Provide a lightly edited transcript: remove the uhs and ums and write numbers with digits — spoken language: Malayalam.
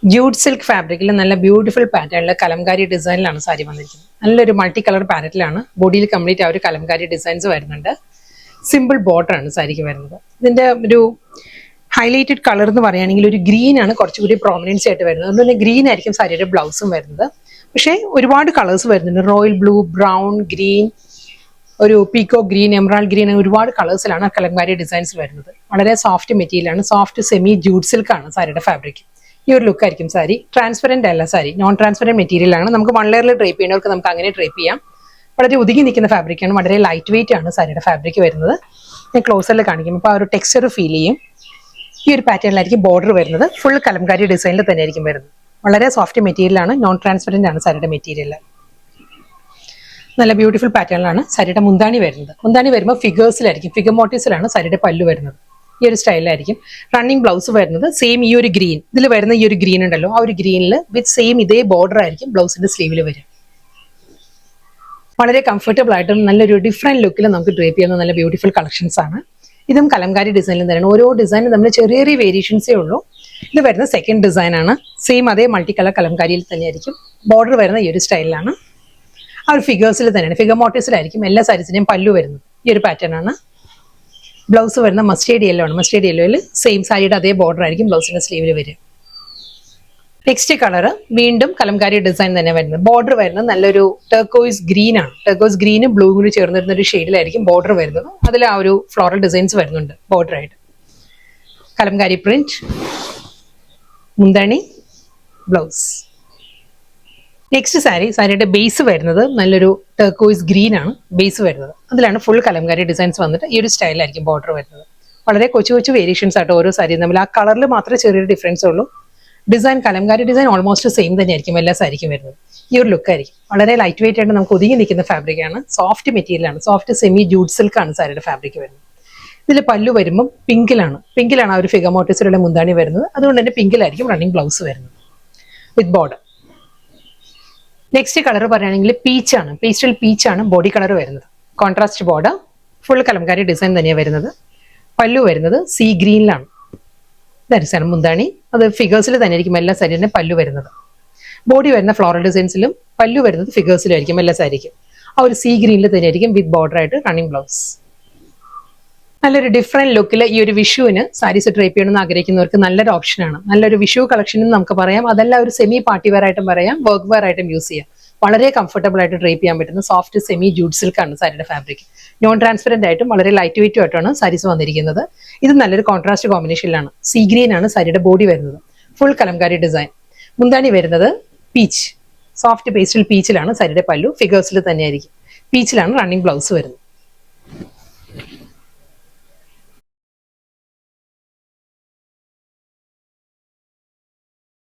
Jute silk fabric നല്ല ബ്യൂട്ടിഫുൾ പാറ്റേണിലെ കലംകാരി ഡിസൈനിലാണ് സാരി വന്നിരിക്കുന്നത്. നല്ലൊരു മൾട്ടി കളർ പാറ്റേണിലാണ് ബോഡിയിൽ കംപ്ലീറ്റ് ആ ഒരു കലംകാരി ഡിസൈൻസ് വരുന്നുണ്ട്. സിമ്പിൾ ബോർഡർ ആണ് സാരിക്ക് വരുന്നത്. ഇതിന്റെ ഒരു ഹൈലൈറ്റഡ് കളർ എന്ന് പറയുകയാണെങ്കിൽ ഒരു ഗ്രീൻ ആണ് കുറച്ചുകൂടി പ്രോമിനൻസ് ആയിട്ട് വരുന്നത്. അതുപോലെ ഗ്രീൻ ആയിരിക്കും സാരിയുടെ ബ്ലൗസും വരുന്നത്. പക്ഷേ ഒരുപാട് കളേഴ്സ് വരുന്നുണ്ട്. റോയൽ ബ്ലൂ, ബ്രൗൺ, ഗ്രീൻ, ഒരു പീക്കോ ഗ്രീൻ, എമറാൾഡ് ഗ്രീൻ, ഒരുപാട് കളേഴ്സിലാണ് കലംകാരി ഡിസൈൻസ് വരുന്നത്. വളരെ സോഫ്റ്റ് മെറ്റീരിയലാണ്. സോഫ്റ്റ് സെമി ജൂട്ട് സിൽക്ക് ആണ് സാരിയുടെ ഫാബ്രിക്. ഈ ഒരു ലുക്ക് ആയിരിക്കും സാരി. ട്രാൻസ്പെറന്റ് അല്ല സാരി, നോൺ ട്രാൻസ്പെറന്റ് മെറ്റീരിയൽ ആണ്. നമുക്ക് 1 ലെയറിൽ ഡ്രേപ്പ് ചെയ്യുന്നവർക്ക് നമുക്ക് അങ്ങനെ ഡ്രേപ്പ് ചെയ്യാം. വളരെ ഒതുങ്ങി നിൽക്കുന്ന ഫാബ്രിക് ആണ്. വളരെ ലൈറ്റ് വെയിറ്റ് ആണ് സാരിയുടെ ഫാബ്രിക് വരുന്നത്. ഞാൻ ക്ലോസറിൽ കാണിക്കും. അപ്പോൾ ആ ഒരു ടെക്സ്ചർ ഫീൽ ചെയ്യും. ഈ ഒരു പാറ്റേണിലായിരിക്കും ബോർഡർ വരുന്നത്. ഫുൾ കലംകാരി ഡിസൈനിൽ തന്നെ ആയിരിക്കും വരുന്നത്. വളരെ സോഫ്റ്റ് മെറ്റീരിയൽ ആണ്. നോൺ ട്രാൻസ്പെറന്റ് ആണ് സാരിയുടെ മെറ്റീരിയൽ. നല്ല ബ്യൂട്ടിഫുൾ പാറ്റേണിലാണ് സാരിയുടെ മുന്താണി വരുന്നത്. മുന്താണി വരുമ്പോൾ ഫിഗേഴ്സിലായിരിക്കും, ഫിഗർ മോട്ടീവ്സിലാണ് സാരിയുടെ പല്ലു വരുന്നത്. ഈ ഒരു സ്റ്റൈലിലായിരിക്കും. റണ്ണിങ് ബ്ലൗസ് വരുന്നത് സെയിം ഈ ഒരു ഗ്രീൻ, ഇതിൽ വരുന്ന ഈ ഒരു ഗ്രീൻ ഉണ്ടല്ലോ, ആ ഒരു ഗ്രീനിൽ വിത്ത് സെയിം ഇതേ ബോർഡർ ആയിരിക്കും ബ്ലൗസിന്റെ സ്ലീവിൽ വരും. വളരെ കംഫർട്ടബിൾ ആയിട്ടും നല്ലൊരു ഡിഫറെന്റ് ലുക്കിൽ നമുക്ക് ഡ്രേപ്പ് ചെയ്യുന്ന നല്ല ബ്യൂട്ടിഫുൾ കളക്ഷൻസ് ആണ്. ഇതും കലംകാരി ഡിസൈനിൽ തന്നെയാണ്. ഓരോ ഡിസൈനും നമ്മൾ ചെറിയ ചെറിയ വേരിയേഷൻസേ ഉള്ളൂ. ഇത് വരുന്ന സെക്കൻഡ് ഡിസൈൻ ആണ്. സെയിം അതേ മൾട്ടി കളർ കലംകാരിയിൽ തന്നെയായിരിക്കും. ബോർഡർ വരുന്ന ഈ ഒരു സ്റ്റൈലിലാണ്. ആ ഒരു ഫിഗേഴ്സിൽ തന്നെയാണ്, ഫിഗർ മോട്ടീവ്സിലായിരിക്കും എല്ലാ സാരീസിന്റെയും പല്ലു വരുന്നത്. ഈ ഒരു പാറ്റേൺ ആണ്. ബ്ലൗസ് വരുന്ന മസ്റ്റേർഡ് യെല്ലോ ആണ്. മസ്റ്റേർഡ് യെല്ലോയിൽ സെയിം സാരിയുടെ അതേ ബോർഡർ ആയിരിക്കും ബ്ലൗസിന്റെ സ്ലീവിൽ വരിക. നെക്സ്റ്റ് കളർ വീണ്ടും കലംകാരി ഡിസൈൻ തന്നെ വരുന്നത്. ബോർഡർ വരുന്നത് നല്ലൊരു ടെർക്കോയിസ് ഗ്രീൻ ആണ്. ടെർക്കോയിസ് ഗ്രീനും ബ്ലൂവും കൂടി ചേർന്ന് വരുന്ന ഒരു ഷെയ്ഡിലായിരിക്കും ബോർഡർ വരുന്നത്. അതിൽ ആ ഒരു ഫ്ലോറൽ ഡിസൈൻസ് വരുന്നുണ്ട് ബോർഡർ ആയിട്ട്. കലംകാരി പ്രിന്റ്, മുന്താണി, ബ്ലൗസ്. നെക്സ്റ്റ് സാരിയുടെ ബേസ് വരുന്നത് നല്ലൊരു ടെർക്കോയിസ് ഗ്രീൻ ആണ് ബേസ് വരുന്നത്. അതിലാണ് ഫുൾ കലംകാരി ഡിസൈൻസ് വന്നിട്ട് ഈ ഒരു സ്റ്റൈലായിരിക്കും ബോർഡർ വരുന്നത്. വളരെ കൊച്ചു കൊച്ചു വേരിയേഷൻസ് ആയിട്ട് ഓരോ സാരിയും തമ്മിൽ. ആ കളറിൽ മാത്രമേ ചെറിയൊരു ഡിഫറൻസ് ഉള്ളൂ. Design, Kalamkari design almost same തന്നെയായിരിക്കും എല്ലാ സാരിക്കും വരുന്നത്. ഈ ഒരു ലുക്ക് ആയിരിക്കും. വളരെ ലൈറ്റ് വെയിറ്റ് ആയിട്ട് നമുക്ക് ഒതുങ്ങി നിൽക്കുന്ന ഫാബ്രിക് ആണ്. സോഫ്റ്റ് മെറ്റീരിയൽ ആണ്. സോഫ്റ്റ് സെമി ജൂട്ട് സിൽക്ക് ആണ് സാരിയുടെ ഫാബ്രിക് വരുന്നത്. ഇതിൽ പല്ലു വരുമ്പോൾ പിങ്കിലാണ് ആ ഒരു ഫിഗർ മോട്ടീവ്സിലുള്ള മുന്താണി വരുന്നത്. അതുകൊണ്ട് തന്നെ പിങ്കിലായിരിക്കും റണ്ണിങ് ബ്ലൗസ് വരുന്നത് വിത്ത് ബോർഡർ. നെക്സ്റ്റ് കളർ പറയുകയാണെങ്കിൽ പീച്ചാണ്. പേസ്റ്റൽ പീച്ചാണ് ബോഡി കളർ വരുന്നത്. Contrast border, full Kalamkari design തന്നെയാണ് വരുന്നത്. പല്ലു വരുന്നത് സീ ഗ്രീനിലാണ്. ഇതായിരിക്കും മുന്താണി. അത് ഫിഗേഴ്സിൽ തന്നെ ആയിരിക്കും എല്ലാ സാരിയുടെ പല്ലു വരുന്നത്. ബോഡി വരുന്ന ഫ്ലോറൽ ഡിസൈൻസിലും പല്ലു വരുന്നത് ഫിഗേഴ്സിലും ആയിരിക്കും എല്ലാ സാരിക്കും. ആ ഒരു സീ ഗ്രീനിൽ തന്നെ ആയിരിക്കും വിത്ത് ബോർഡർ ആയിട്ട് റണ്ണിങ് ബ്ലൗസ്. നല്ലൊരു ഡിഫറെന്റ് ലുക്കിൽ ഈ ഒരു വിഷുവിന് സാരീസ് ഡ്രേപ്പ് ചെയ്യണമെന്ന് ആഗ്രഹിക്കുന്നവർക്ക് നല്ലൊരു ഓപ്ഷനാണ്. നല്ലൊരു വിഷു കളക്ഷൻ എന്ന് നമുക്ക് പറയാം. അതല്ല ഒരു സെമി പാർട്ടി വെയർ ആയിട്ടും പറയാം, വർക്ക് വെയർ ആയിട്ടും യൂസ് ചെയ്യാം. വളരെ കംഫർട്ടബിൾ ആയിട്ട് ഡ്രേപ്പ് ചെയ്യാൻ പറ്റുന്ന സോഫ്റ്റ് സെമി ജൂട്ട് സിൽക്ക് ആണ് സാരിയുടെ ഫാബ്രിക്. നോൺ ട്രാൻസ്പെറന്റ് ആയിട്ടും വളരെ ലൈറ്റ് വെയിറ്റും ആയിട്ടാണ് സാരീസ് വന്നിരിക്കുന്നത്. ഇത് നല്ലൊരു കോൺട്രാസ്റ്റ് കോമ്പിനേഷനിലാണ്. സീ ഗ്രീൻ ആണ് സാരിയുടെ ബോഡി വരുന്നത്. Full Kalamkari design. മുന്താണി വരുന്നത് പീച്ച്, സോഫ്റ്റ് പേസ്റ്റൽ പീച്ചിലാണ് സാരിയുടെ പല്ലു. ഫിഗേഴ്സിൽ തന്നെയായിരിക്കും. പീച്ചിലാണ് റണ്ണിങ് ബ്ലൗസ് വരുന്നത്.